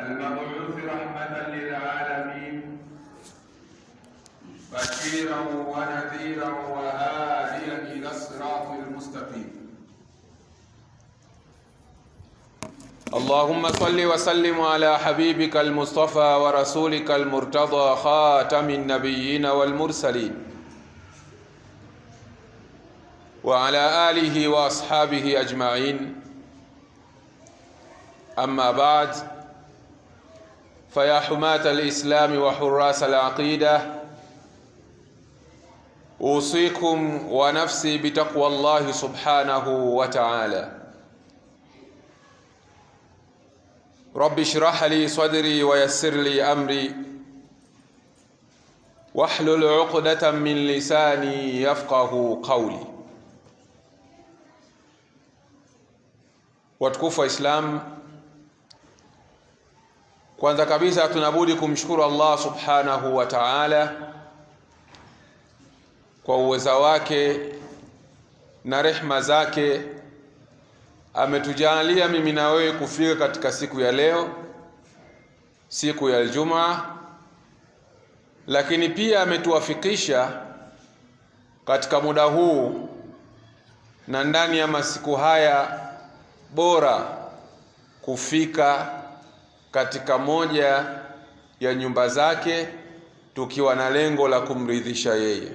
المبعوث رحمة للعالمين بشيرا ونذيرا وهاديا إلى الصراط المستقيم. اللهم صل وسلم على حبيبك المصطفى ورسولك المرتضى خاتم النبيين والمرسلين وعلى آله وأصحابه أجمعين. أما بعد، فيا حماة الإسلام وحراس العقيدة، أوصيكم ونفسي بتقوى الله سبحانه وتعالى. رب اشرح لي صدري ويسر لي أمري واحلل عقدة من لساني يفقه قولي. Watukufu wa Islam, kwanza kabisa tunabudi kumshukuru Allah subhanahu wa ta'ala kwa uweza wake na rehma zake. Ametujalia mimi na wewe kufika katika siku ya leo, siku ya Ijumaa, lakini pia ametuwafikisha katika muda huu na ndani ya masiku haya bora kufika katika moja ya nyumba zake tukiwa na lengo la kumridhisha yeye.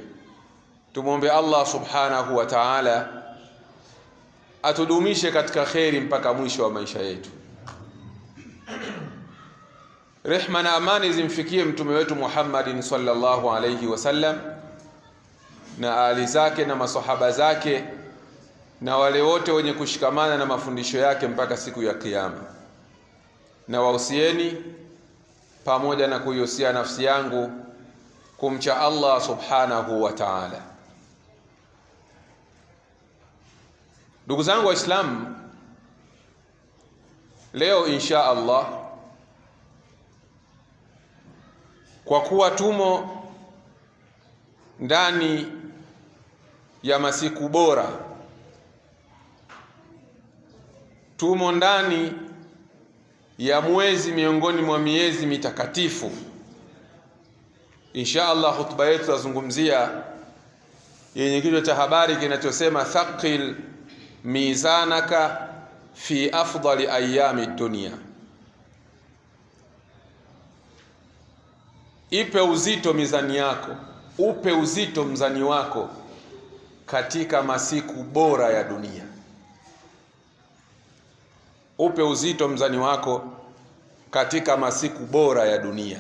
Tumwombe Allah subhanahu wa ta'ala atudumishe katika kheri mpaka mwisho wa maisha yetu. Rehma na amani zimfikie mtume wetu Muhammadin sallallahu alayhi wasallam na ali zake na masahaba zake na wale wote wenye kushikamana na mafundisho yake mpaka siku ya Kiyama. Na wahusieni pamoja na kuihusia nafsi yangu kumcha Allah subhanahu wa ta'ala. Ndugu zangu Waislamu, leo insha Allah, kwa kuwa tumo ndani ya masiku bora, tumo ndani ya mwezi miongoni mwa miezi mitakatifu, insha Allah hutuba yetu tazungumzia yenye kichwa cha habari kinachosema thaqil mizanaka fi afdali ayami dunia. Ipe uzito mizani yako, upe uzito mzani wako katika masiku bora ya dunia. Upe uzito mzani wako katika masiku bora ya dunia.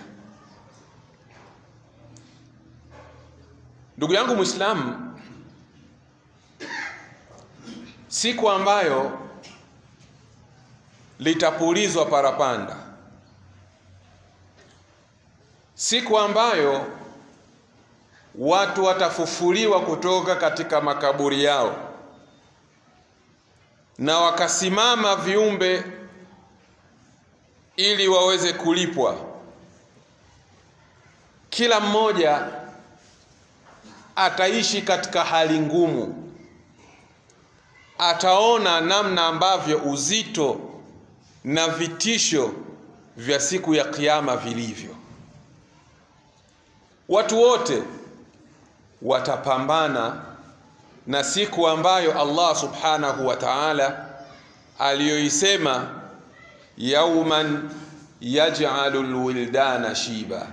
Ndugu yangu Muislamu, siku ambayo litapulizwa parapanda, siku ambayo watu watafufuliwa kutoka katika makaburi yao na wakasimama viumbe ili waweze kulipwa. Kila mmoja ataishi katika hali ngumu, ataona namna ambavyo uzito na vitisho vya siku ya Kiyama vilivyo. Watu wote watapambana na siku ambayo Allah subhanahu wa ta'ala aliyoisema yauman yaj'alu alwildana shiba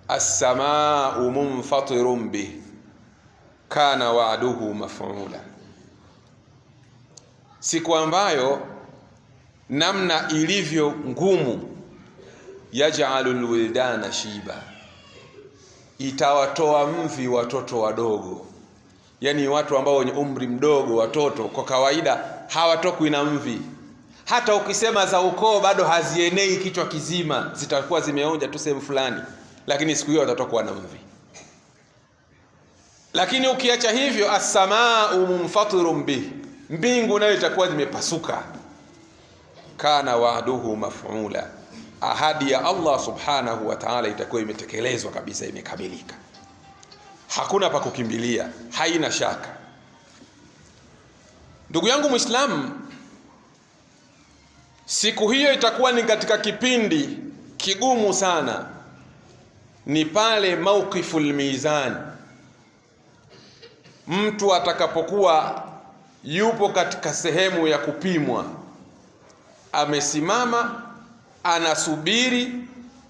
as-samaa'u munfatirun bih kana wa'duhu maf'ula. Siku ambayo namna ilivyo ngumu, yaj'alu alwildana shiba, itawatoa mvi watoto wadogo. Yani watu ambao wenye umri mdogo, watoto kwa kawaida hawatokwi na mvi. Hata ukisema za ukoo bado hazienei kichwa kizima, zitakuwa zimeonja tu sehemu fulani, lakini siku hiyo watatokwa na mvi. Lakini ukiacha hivyo, as-samaa'u munfatirun bih, mbingu nayo itakuwa zimepasuka. Kana wa'duhu maf'ula, ahadi ya Allah subhanahu wa ta'ala itakuwa imetekelezwa kabisa, imekamilika. Hakuna pa kukimbilia, haina shaka. Ndugu yangu Muislamu, Siku hiyo itakuwa ni katika kipindi kigumu sana, ni pale mawqiful mizan, mtu atakapokuwa yupo katika sehemu ya kupimwa, amesimama anasubiri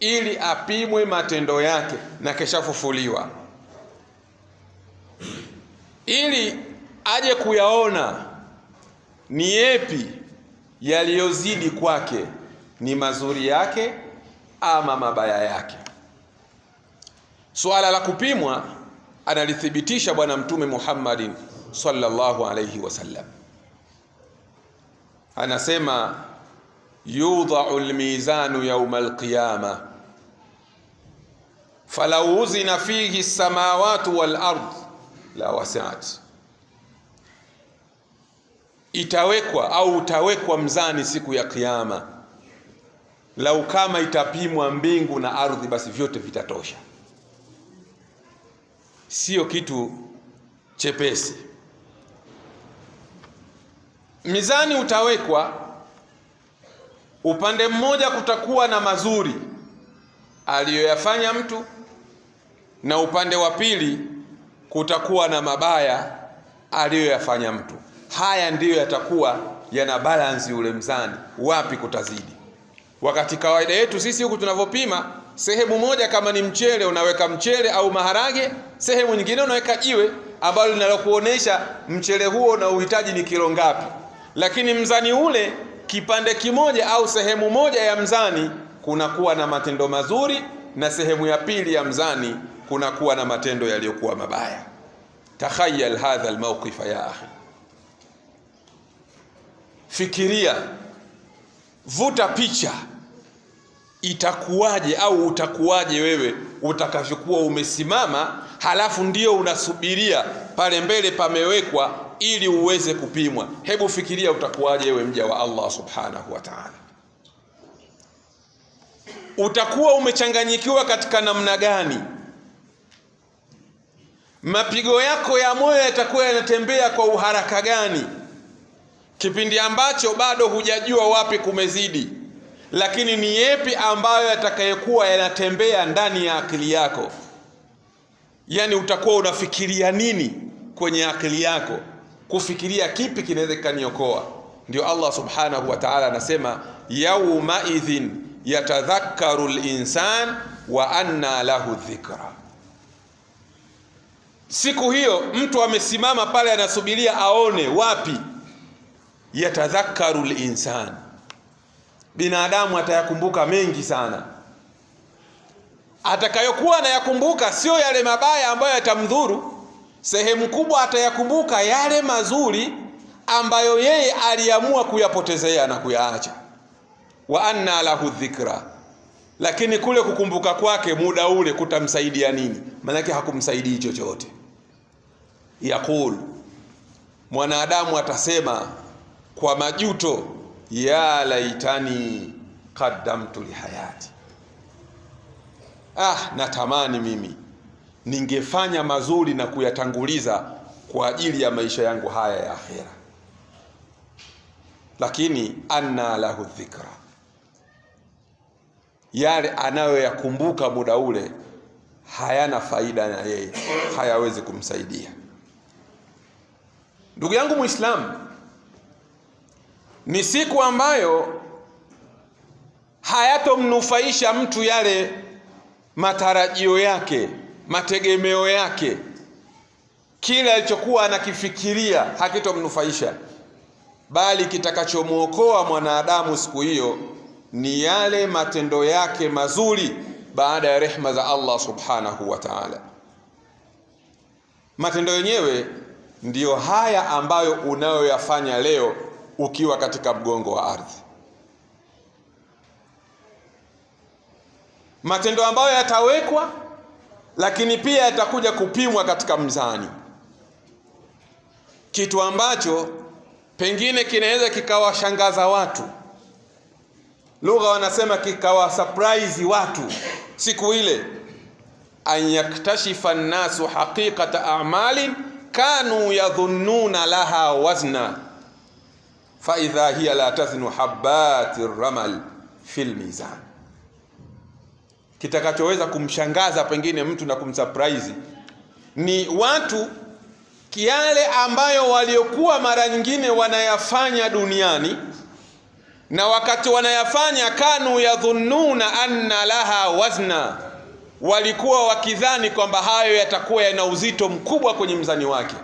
ili apimwe matendo yake na keshafufuliwa, ili aje kuyaona ni yepi yaliyozidi kwake, ni mazuri yake ama mabaya yake. Suala la kupimwa analithibitisha Bwana Mtume Muhammadin sallallahu alayhi wasallam, anasema yudha'u almizanu yawma alqiyama falau uzina fihi as-samawati wal ard la wasi'at, itawekwa au utawekwa mzani siku ya kiyama, lau kama itapimwa mbingu na ardhi basi vyote vitatosha. Sio kitu chepesi. Mizani utawekwa, upande mmoja kutakuwa na mazuri aliyoyafanya mtu, na upande wa pili kutakuwa na mabaya aliyoyafanya mtu. Haya ndiyo yatakuwa yana balance ule mzani, wapi kutazidi. Wakati kawaida yetu sisi huku tunavyopima, sehemu moja kama ni mchele unaweka mchele au maharage, sehemu nyingine unaweka jiwe ambalo linalokuonesha mchele huo na uhitaji ni kilo ngapi. Lakini mzani ule, kipande kimoja au sehemu moja ya mzani kunakuwa na matendo mazuri, na sehemu ya pili ya mzani kunakuwa na matendo yaliyokuwa mabaya. Takhayyal hadha almawqif ya akhi, fikiria, vuta picha, itakuwaje au utakuwaje wewe utakavyokuwa umesimama, halafu ndio unasubiria pale mbele pamewekwa ili uweze kupimwa. Hebu fikiria utakuwaje wewe mja wa Allah subhanahu wa ta'ala. Utakuwa umechanganyikiwa katika namna gani? Mapigo yako ya moyo yatakuwa yanatembea kwa uharaka gani, kipindi ambacho bado hujajua wapi kumezidi, lakini ni yepi ambayo yatakayekuwa yanatembea ndani ya akili yako? Yani utakuwa unafikiria nini kwenye akili yako? Kufikiria kipi kinaweza kaniokoa? Ndio Allah subhanahu wa ta'ala anasema yauma idhin yatadhakkaru al-insan wa anna lahu dhikra. Siku hiyo mtu amesimama pale anasubiria aone wapi. Yatadhakkaru al-insan, binadamu atayakumbuka mengi sana. Atakayokuwa anayakumbuka sio yale mabaya ambayo yatamdhuru, sehemu kubwa atayakumbuka yale mazuri ambayo yeye aliamua kuyapotezea na kuyaacha. Wa anna lahu dhikra, lakini kule kukumbuka kwake muda ule kutamsaidia nini? Maana hakumsaidii chochote. Yaqul, mwanadamu atasema kwa majuto, ya laitani qaddamtu lihayati, natamani mimi ningefanya mazuri na kuyatanguliza kwa ajili ya maisha yangu haya ya akhera. Lakini anna lahu dhikra, yale anayoyakumbuka muda ule hayana faida na yeye, hayawezi kumsaidia. Ndugu yangu Muislamu, ni siku ambayo hayatomnufaisha mtu yale matarajio yake, mategemeo yake, kila alichokuwa anakifikiria hakitomnufaisha, bali kitakachomuokoa mwanadamu siku hiyo ni yale matendo yake mazuri baada ya rehema za Allah subhanahu wa ta'ala. Matendo yenyewe ndiyo haya ambayo unayoyafanya leo ukiwa katika mgongo wa ardhi, matendo ambayo yatawekwa, lakini pia yatakuja kupimwa katika mzani, kitu ambacho pengine kinaweza kikawashangaza watu, lugha wanasema kikawa surprise watu siku ile. An yaktashifa an-nasu haqiqata a'malin kanu yadhunnuna laha wazna fa idha hiya la taznu habati ramal fil mizan. Kitakachoweza kumshangaza pengine mtu na kumsurprise ni watu kiale ambayo waliokuwa mara nyingine wanayafanya duniani, na wakati wanayafanya kanu yadhunnuna anna laha wazna, walikuwa wakidhani kwamba hayo yatakuwa yana uzito mkubwa kwenye mzani wake,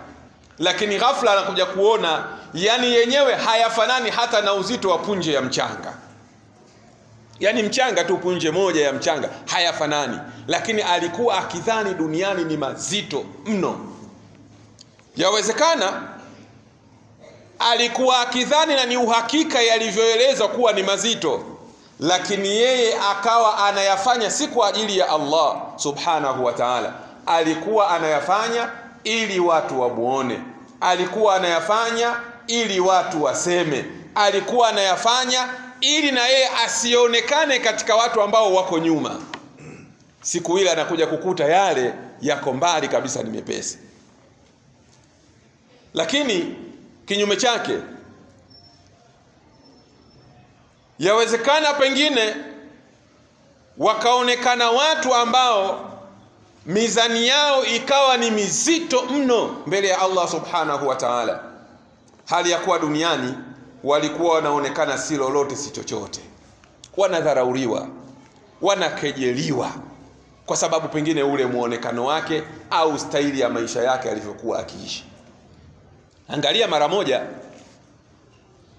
lakini ghafla anakuja kuona yani yenyewe hayafanani hata na uzito wa punje ya mchanga. Yani mchanga tu, punje moja ya mchanga hayafanani, lakini alikuwa akidhani duniani ni mazito mno. Yawezekana alikuwa akidhani na ni uhakika yalivyoelezwa kuwa ni mazito, lakini yeye akawa anayafanya si kwa ajili ya Allah subhanahu wa ta'ala. Alikuwa anayafanya ili watu wamuone, alikuwa anayafanya ili watu waseme, alikuwa anayafanya ili na yeye asionekane katika watu ambao wako nyuma. Siku ile anakuja kukuta yale yako mbali kabisa, ni mepesi. Lakini kinyume chake, yawezekana pengine wakaonekana watu ambao mizani yao ikawa ni mizito mno mbele ya Allah subhanahu wa ta'ala, hali ya kuwa duniani walikuwa wanaonekana si lolote si chochote, wanadharauriwa, wanakejeliwa kwa sababu pengine ule muonekano wake au staili ya maisha yake alivyokuwa akiishi. Angalia mara moja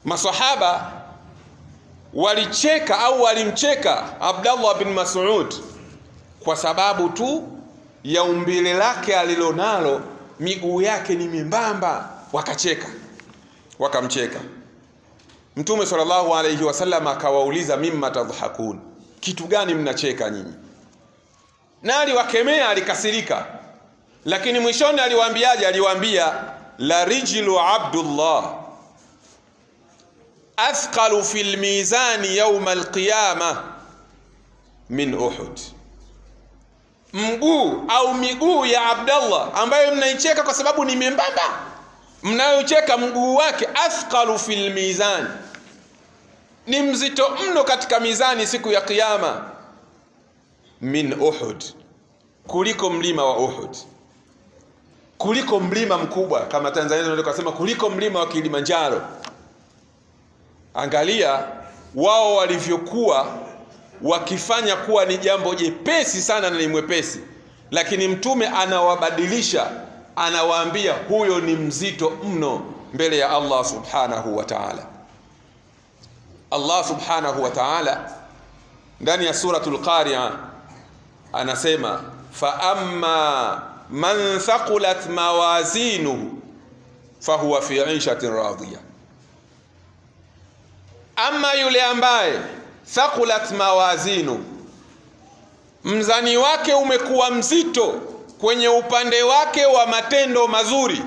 masahaba walicheka au walimcheka Abdullah bin Mas'ud kwa sababu tu ya umbile lake alilonalo, miguu yake ni membamba, wakacheka, wakamcheka. Mtume sallallahu alayhi wasallam akawauliza, mimma tadhahakun, kitu gani mnacheka nyinyi? Na aliwakemea, alikasirika, lakini mwishoni aliwaambiaje? Aliwaambia, la rijlu Abdullah athqalu fil mizani yawm alqiyama min Uhud. Mguu au miguu ya Abdullah ambayo mnaicheka kwa sababu ni membamba, mnayocheka mguu wake, athqalu fil mizani, ni mzito mno katika mizani siku ya kiyama, min Uhud, kuliko mlima wa Uhud, kuliko mlima mkubwa kama Tanzania tunaweza kusema kuliko mlima wa Kilimanjaro. Angalia wao walivyokuwa wakifanya kuwa ni jambo jepesi sana na ni mwepesi, lakini mtume anawabadilisha, anawaambia huyo ni mzito mno mbele ya Allah subhanahu wa ta'ala. Allah subhanahu wa ta'ala ndani ya suratul Qari'ah anasema, fa amma man thaqulat mawazinuhu fahuwa fi 'ishatin radiyah. Ama yule ambaye thaqulat mawazinu, mzani wake umekuwa mzito kwenye upande wake wa matendo mazuri,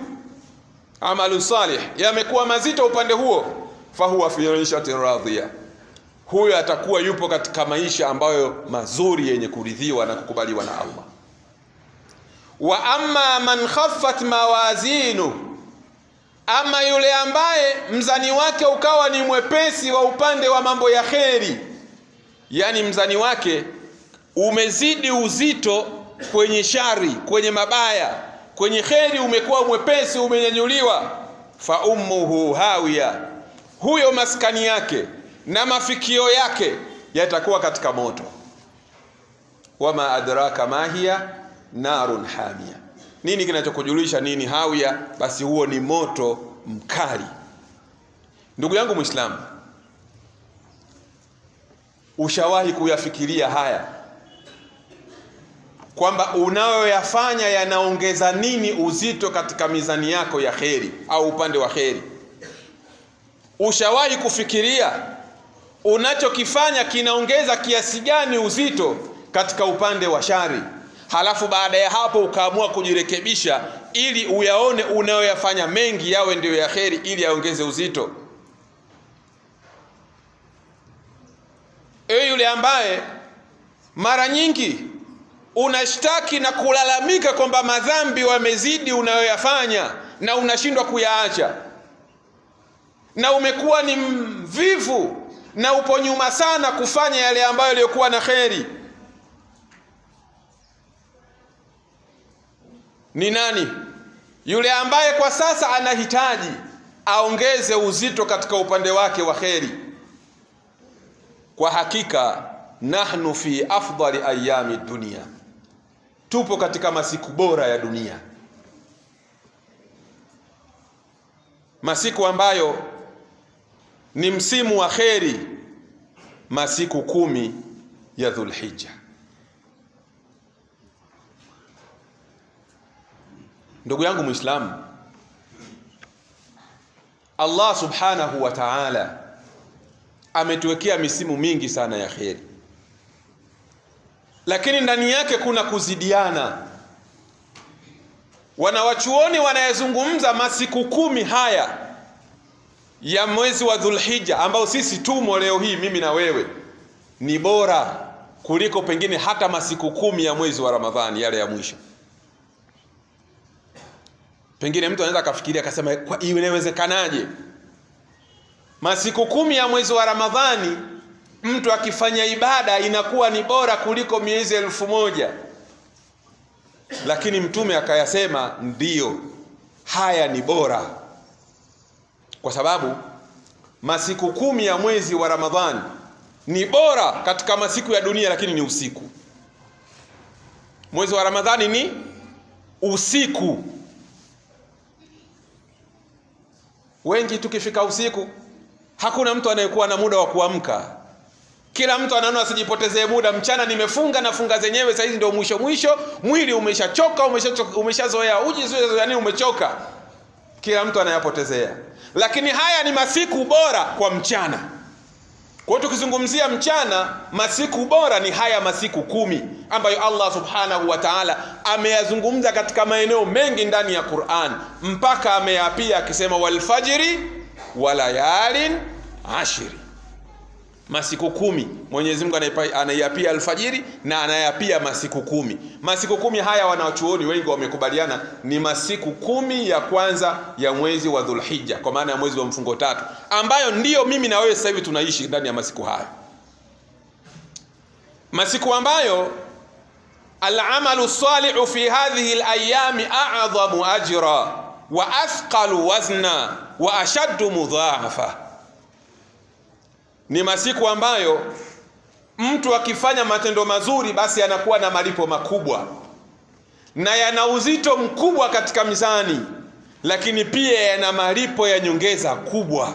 amalu salih yamekuwa mazito upande huo, fahuwa fi 'ishatin radiyah, huyo atakuwa yupo katika maisha ambayo mazuri yenye kuridhiwa na kukubaliwa na Allah. Wa amma man khaffat mawazinu, ama yule ambaye mzani wake ukawa ni mwepesi wa upande wa mambo ya kheri, yani mzani wake umezidi uzito kwenye shari, kwenye mabaya, kwenye kheri umekuwa mwepesi, umenyanyuliwa, fa ummuhu hawiya, huyo maskani yake na mafikio yake yatakuwa katika moto. Wama adraka ma hiya narun hamia, nini kinachokujulisha nini hawiya? Basi huo ni moto mkali. Ndugu yangu Muislamu, ushawahi kuyafikiria haya kwamba unayoyafanya yanaongeza nini uzito katika mizani yako ya kheri au upande wa kheri? Ushawahi kufikiria unachokifanya kinaongeza kiasi gani uzito katika upande wa shari? Halafu baada ya hapo ukaamua kujirekebisha ili uyaone unayoyafanya mengi yawe ndio ya kheri, ili yaongeze uzito. Yule ambaye mara nyingi unashtaki na kulalamika kwamba madhambi wamezidi unayoyafanya na unashindwa kuyaacha, na umekuwa ni mvivu na upo nyuma sana kufanya yale ambayo yaliokuwa na kheri, ni nani? Yule ambaye kwa sasa anahitaji aongeze uzito katika upande wake wa kheri. Kwa hakika nahnu fi afdali ayami dunia, tupo katika masiku bora ya dunia, masiku ambayo ni msimu wa kheri, masiku 10 ya Dhulhijja. Ndugu yangu Muislamu, Allah subhanahu wa ta'ala ametuwekea misimu mingi sana ya kheri, lakini ndani yake kuna kuzidiana. Wanawachuoni wanayezungumza masiku 10 haya ya mwezi wa Dhulhijja ambao sisi tumo leo hii, mimi na wewe, ni bora kuliko pengine hata masiku 10 ya mwezi wa Ramadhani yale ya mwisho. Pengine mtu anaweza akafikiria akasema, kwa hiyo inawezekanaje masiku 10 ya mwezi wa Ramadhani mtu akifanya ibada inakuwa ni bora kuliko miezi 1000? Lakini Mtume akayasema ndiyo, haya ni bora, kwa sababu masiku 10 ya mwezi wa Ramadhani ni bora katika masiku ya dunia, lakini ni usiku. Mwezi wa Ramadhani ni usiku. Wengi tukifika usiku hakuna mtu anayekuwa na muda wa kuamka. Kila mtu anaona asijipotezee muda. Mchana nimefunga na funga zenyewe sasa hizi ndio mwisho, mwili umeshachoka, umeshazoea yani umechoka. Kila mtu anayapotezea. Lakini haya ni masiku bora kwa mchana. Kwa hiyo tukizungumzia mchana, masiku bora ni haya masiku 10 ambayo Allah subhanahu wa ta'ala ameyazungumza katika maeneo mengi ndani ya Qur'an, mpaka ameyapia akisema wal fajri wa layalin ashri. Masiku 10 Mwenyezi Mungu anayapia alfajiri na anayapia masiku 10. Masiku 10 haya wanawachuoni wengi wamekubaliana ni masiku 10 ya kwanza ya mwezi wa Dhulhijja, kwa maana ya mwezi wa mfungo 3, ambayo ndiyo mimi na wewe sasa hivi tunaishi ndani ya masiku haya, masiku ambayo al-amalu salihu fi hadhihi al-ayami a'zamu ajra wa athqalu wazna wa ashaddu mudha'afa. Ni masiku ambayo mtu akifanya matendo mazuri basi anakuwa na malipo makubwa na yana uzito mkubwa katika mizani, lakini pia yana malipo ya nyongeza kubwa.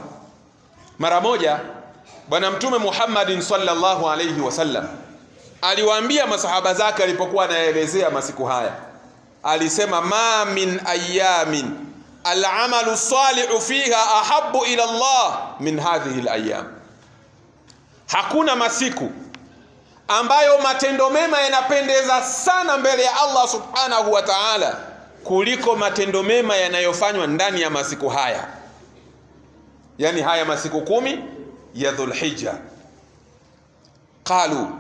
Mara moja Bwana Mtume Muhammadin sallallahu alayhi wasallam aliwaambia masahaba zake alipokuwa anaelezea masiku haya, alisema ma min ayamin al-amalu salihu fiha ahabbu ila Allah min hadhihi al-ayyam. Hakuna masiku ambayo matendo mema yanapendeza sana mbele ya Allah subhanahu wa ta'ala kuliko matendo mema yanayofanywa ndani ya masiku haya, yani haya masiku 10 ya Dhulhijja. Qalu,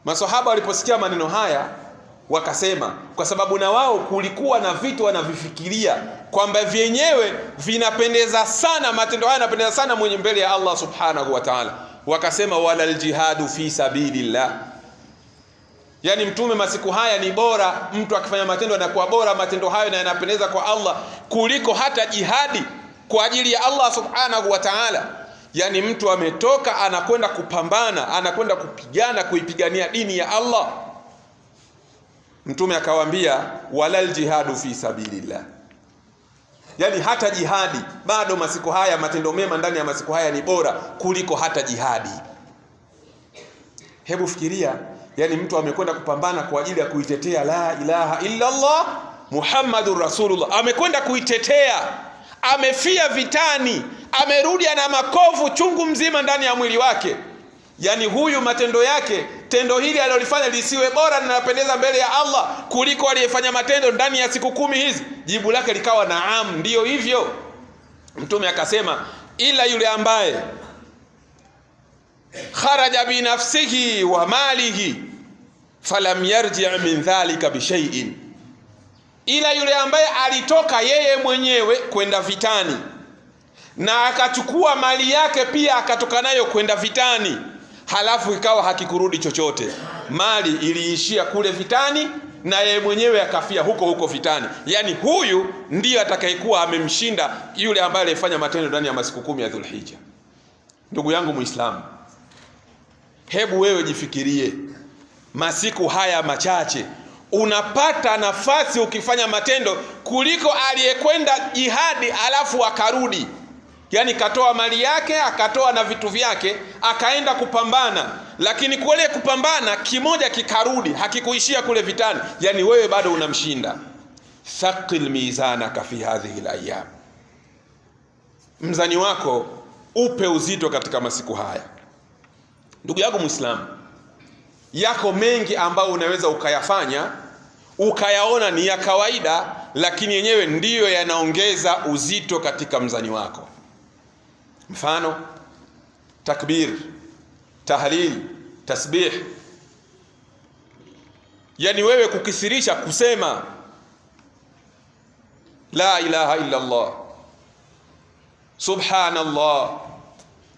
masahaba waliposikia maneno haya wakasema, kwa sababu na wao kulikuwa na vitu wanavifikiria kwamba vyenyewe vinapendeza sana, matendo haya yanapendeza sana mwenye mbele ya Allah subhanahu wa ta'ala, wakasema walal jihadu fi sabilillah. Yani Mtume, masiku haya ni bora, mtu akifanya matendo yanakuwa bora matendo hayo na yanapendeza kwa Allah kuliko hata jihadi kwa ajili ya Allah subhanahu wa ta'ala. Yani mtu ametoka anakwenda kupambana, anakwenda kupigana, kuipigania dini ya Allah. Mtume akawaambia walal jihadu fi sabilillah, yani hata jihadi bado masiku haya, matendo mema ndani ya masiku haya ni bora kuliko hata jihadi. Hebu fikiria, yani mtu amekwenda kupambana kwa ajili ya kuitetea la ilaha illa Allah Muhammadur Rasulullah, amekwenda kuitetea, amefia vitani, amerudi ana makovu chungu mzima ndani ya mwili wake. Yani huyu matendo yake, tendo hili alilofanya lisiwe bora na linapendeza mbele ya Allah kuliko aliyefanya matendo ndani ya siku 10 hizi? Jibu lake likawa naam, ndiyo hivyo. Mtume akasema ila yule ambaye kharaja bi nafsihi wa malihi falam yarji' min dhalika bi shay'in, ila yule ambaye alitoka yeye mwenyewe kwenda vitani na akachukua mali yake pia akatoka nayo kwenda vitani, halafu ikawa hakikurudi chochote, mali iliishia kule vitani na yeye mwenyewe akafia huko huko vitani, yani huyu ndiyo atakayekuwa amemshinda yule ambaye alifanya matendo ndani ya masiku 10 ya Dhulhijja. Ndugu yangu Muislamu, hebu wewe jifikirie, masiku haya machache unapata nafasi ukifanya matendo kuliko aliyekwenda jihadi alafu akarudi, yani katoa mali yake akatoa na vitu vyake akaenda kupambana, lakini kule kupambana kimoja kikarudi, hakikuishia kule vitani, yani wewe bado unamshinda. Thaqil mizanaka fi hadhihi alayam, mzani wako upe uzito katika masiku haya. Ndugu yangu Muislamu, yako mengi ambayo unaweza ukayafanya ukayaona ni ya kawaida, lakini yenyewe ndiyo yanaongeza uzito katika mzani wako. Mfano, takbir, tahlil, tasbih. Yani wewe kukithirisha kusema la ilaha illa Allah, subhanallah,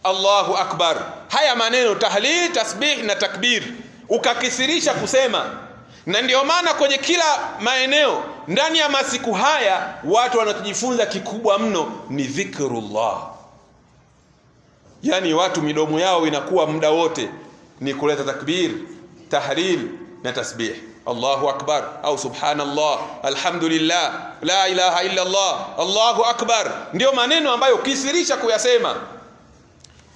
Allahu akbar, haya maneno tahlil, tasbih na takbir ukakithirisha kusema. Na ndio maana kwenye kila maeneo ndani ya masiku haya watu wanajifunza kikubwa mno ni dhikrullah, yani watu midomo yao inakuwa muda wote ni kuleta takbir, tahlil na tasbih, Allahu akbar au subhanallah, alhamdulillah, la ilaha illa Allah, Allahu akbar. Ndio maneno ambayo ukithirisha kuyasema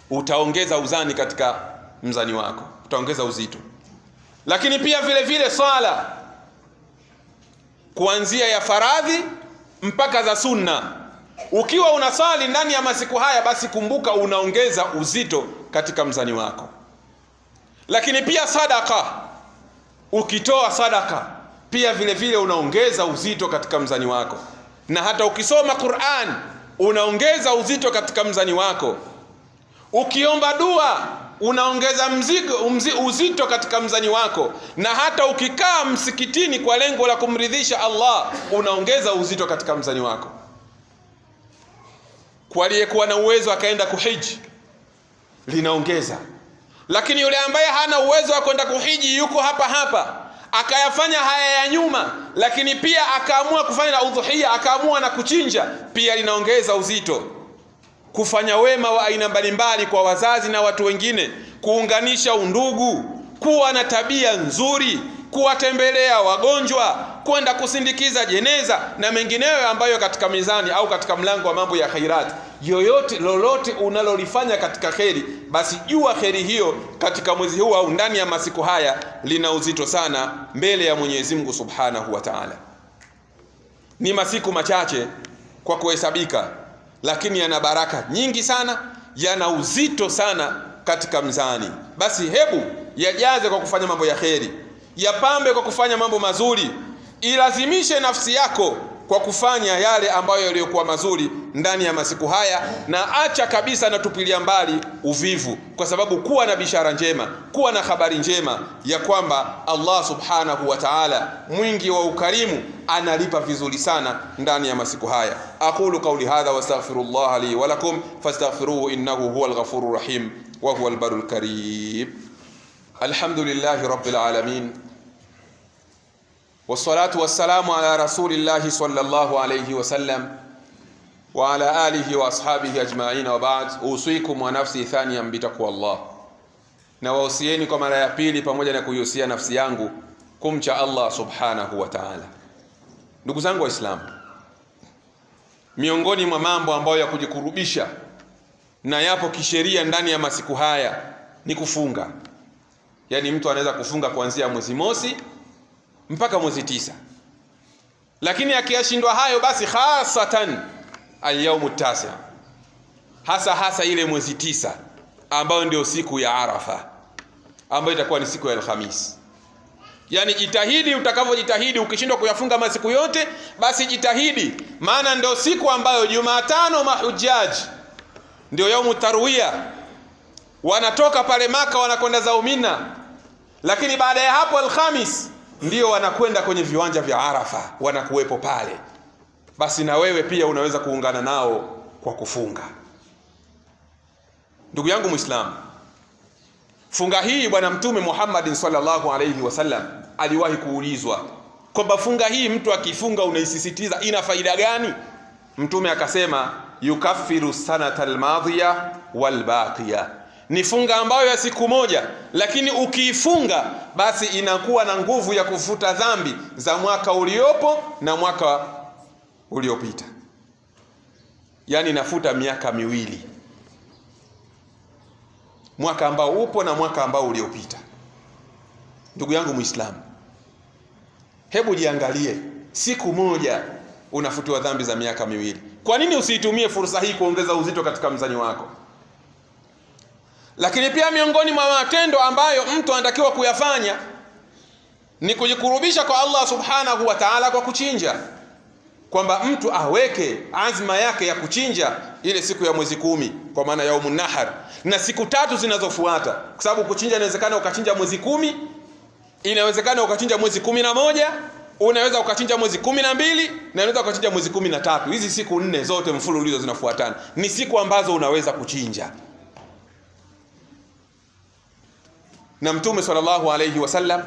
utaongeza uzani katika mzani wako, utaongeza uzito. Lakini pia vile vile swala, kuanzia ya faradhi mpaka za sunna, ukiwa unasali ndani ya masiku haya, basi kumbuka unaongeza uzito katika mzani wako. Lakini pia sadaka, ukitoa sadaka pia vile vile unaongeza uzito katika mzani wako, na hata ukisoma Qur'an unaongeza uzito katika mzani wako. Ukiomba dua unaongeza uzito katika mzani wako, na hata ukikaa msikitini kwa lengo la kumridhisha Allah unaongeza uzito katika mzani wako. Kwa aliyekuwa na uwezo akaenda kuhiji linaongeza, lakini yule ambaye hana uwezo wa kwenda kuhiji yuko hapa hapa akayafanya haya ya nyuma, lakini pia akaamua kufanya na udhuhia, akaamua na kuchinja, pia linaongeza uzito. Kufanya wema wa aina mbalimbali kwa wazazi na watu wengine, kuunganisha undugu, kuwa na tabia nzuri, kuwatembelea wagonjwa, kwenda kusindikiza jeneza na mengineyo ambayo katika mizani au katika mlango wa mambo ya khairat. Yoyote lolote unalolifanya katika kheri, basi jua kheri hiyo katika mwezi huu au ndani ya masiku haya lina uzito sana mbele ya Mwenyezi Mungu Subhanahu wa Ta'ala. Ni masiku machache kwa kuhesabika, lakini yana baraka nyingi sana, yana uzito sana katika mzani. Basi hebu yajaze kwa kufanya mambo ya kheri, yapambe kwa kufanya mambo mazuri, ilazimishe nafsi yako kwa kufanya yale ambayo yaliyokuwa mazuri ndani ya masiku haya, na acha kabisa na tupilia mbali uvivu, kwa sababu kuwa na bishara njema, kuwa na habari njema ya kwamba Allah Subhanahu wa Ta'ala mwingi wa ukarimu analipa vizuri sana ndani ya masiku haya. Aqulu qawli hadha wa astaghfirullah li wa lakum fastaghfiruhu innahu huwal ghafurur rahim wa huwal barul karim. Alhamdulillahi rabbil alamin, wassalatu wassalamu ala rasulillahi sallallahu alayhi wasallam wa ala alihi wa ashabihi ajma'in, wa ba'd. Usikum wa nafsi thaniyan bitaqwa Allah, na wausieni kwa mara ya pili pamoja na kuihusia nafsi yangu kumcha Allah Subhanahu wa Ta'ala. Ndugu zangu Waislamu, miongoni mwa mambo ambayo ya kujikurubisha na yapo kisheria ndani ya masiku haya ni kufunga. Yani mtu anaweza kufunga kuanzia mwezi mosi mpaka mwezi 9, lakini akiyashindwa hayo, basi hasatan al-yawmu at-tasi', hasa ile mwezi 9 ambayo ndio siku ya Arafa, ambayo itakuwa ni siku ya Alhamis. Yani jitahidi utakavyojitahidi, ukishindwa kuyafunga masiku yote basi jitahidi, maana ndio siku ambayo Jumatano mahujaji ndio yaumu tarwiya, wanatoka pale Maka wanakwenda zao Mina, lakini baada ya hapo Alhamis ndio wanakwenda kwenye viwanja vya Arafa, wanakuwepo pale. Basi na wewe pia unaweza kuungana nao kwa kufunga. Ndugu yangu Muislamu, funga hii Bwana Mtume Muhammad sallallahu alayhi wasallam aliwahi kuulizwa kwamba funga hii mtu akifunga unaisisitiza ina faida gani? Mtume akasema yukaffiru sanata almadhiya walbaqiya, ni funga ambayo ya siku moja, lakini ukiifunga basi inakuwa na nguvu ya kufuta dhambi za mwaka uliopo na mwaka uliopita, yani inafuta miaka miwili, mwaka ambao upo na mwaka ambao uliopita. Ndugu yangu Muislamu, hebu jiangalie, siku moja unafutiwa dhambi za miaka miwili. Kwa nini usiitumie fursa hii kuongeza uzito katika mzani wako? Lakini pia miongoni mwa matendo ambayo mtu anatakiwa kuyafanya ni kujikurubisha kwa Allah subhanahu wa ta'ala kwa kuchinja, kwamba mtu aweke azma yake ya kuchinja ile siku ya mwezi 10 kwa maana yaumun nahar, na siku 3 zinazofuata, kwa sababu kuchinja inawezekana ukachinja mwezi 10, inawezekana ukachinja mwezi 11, unaweza ukachinja mwezi 12, na unaweza ukachinja mwezi 13. Hizi siku 4 zote mfululizo zinafuatana, ni siku ambazo unaweza kuchinja. Na Mtume sallallahu alayhi wasallam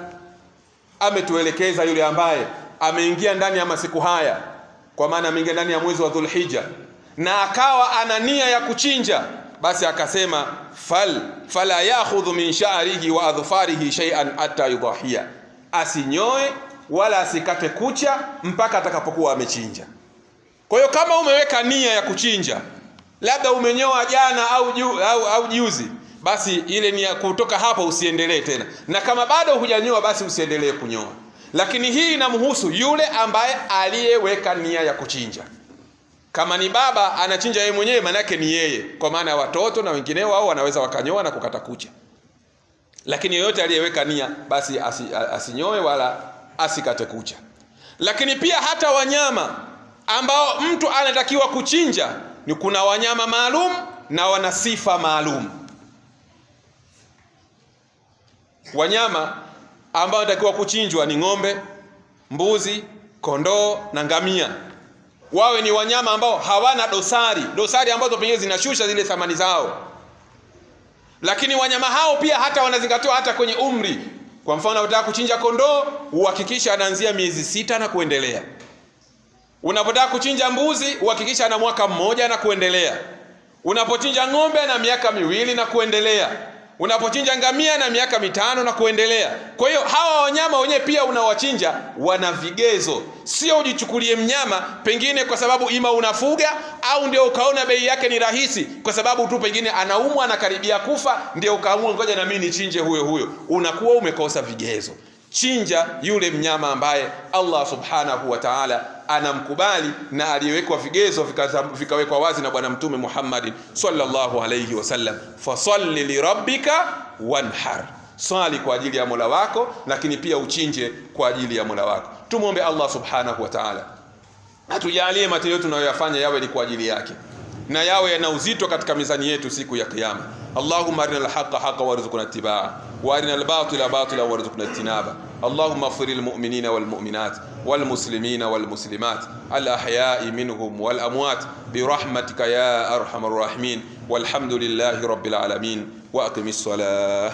ametuelekeza yule ambaye ameingia ndani ya masiku haya, kwa maana ameingia ndani ya mwezi wa Dhulhijja na akawa ana nia ya kuchinja, basi akasema fala ya'khudhu min sha'rihi wa adhfarihi shay'an hatta yudhiya, asinyoe wala asikate kucha mpaka atakapokuwa amechinja. Kwa hiyo kama umeweka nia ya kuchinja, labda umenyoa jana au juzi, basi ile nia kutoka hapa usiendelee tena, na kama bado hujanyoa basi usiendelee kunyoa. Lakini hii inamhusu yule ambaye aliyeweka nia ya kuchinja. Kama ni baba anachinja yeye mwenyewe, maana yake ni yeye, kwa maana watoto na wengineo wao wanaweza wakanyoa na kukata kucha. Lakini yoyote aliyeweka nia basi asinyoe wala asikate kucha. Lakini pia hata wanyama ambao mtu anatakiwa kuchinja, ni kuna wanyama maalum na wana sifa maalum. Wanyama ambao wanatakiwa kuchinjwa ni ng'ombe, mbuzi, kondoo na ngamia. Wawe ni wanyama ambao hawana dosari ambazo pengine zinashusha zile thamani zao. Lakini wanyama hao pia hata wanazingatiwa hata kwenye umri. Kwa mfano, unataka kuchinja kondoo, uhakikisha anaanzia miezi 6 na kuendelea. Unapotaka kuchinja mbuzi, uhakikisha ana mwaka 1 na kuendelea. Unapochinja ng'ombe na miaka 2 na kuendelea. Unapochinja ngamia na miaka 5 na kuendelea. Kwa hiyo hawa wanyama wenyewe pia unawachinja wana vigezo. Sio ujichukulie mnyama pengine kwa sababu ima unafuga au ndio ukaona bei yake ni rahisi, kwa sababu tu pengine anaumwa anakaribia kufa ndio ukaamua ngoja na mimi nichinje huyo. Unakuwa umekosa vigezo. Chinja yule mnyama ambaye Allah subhanahu wa ta'ala anamkubali na aliyewekwa vigezo vikawekwa wazi na Bwana Mtume Muhammad sallallahu alayhi wasallam. Fasalli li rabbika wanhar, swali kwa ajili ya Mola wako, lakini pia uchinje kwa ajili ya Mola wako. Tumuombe Allah subhanahu wa ta'ala atujalie matendo yetu tunayoyafanya yawe ni kwa ajili yake na yawe yana uzito katika mizani yetu siku ya kiyama. Allahumma arina al-haqqa haqqan warzuqna ittiba'a wa arina al-batila batilan warzuqna ijtinaba. Allahumma ighfir lil mu'minina wal mu'minat wal muslimina wal muslimat al ahya'i minhum wal amwat bi rahmatika ya arhamar rahimin. Walhamdulillahi rabbil alamin wa aqimis salah.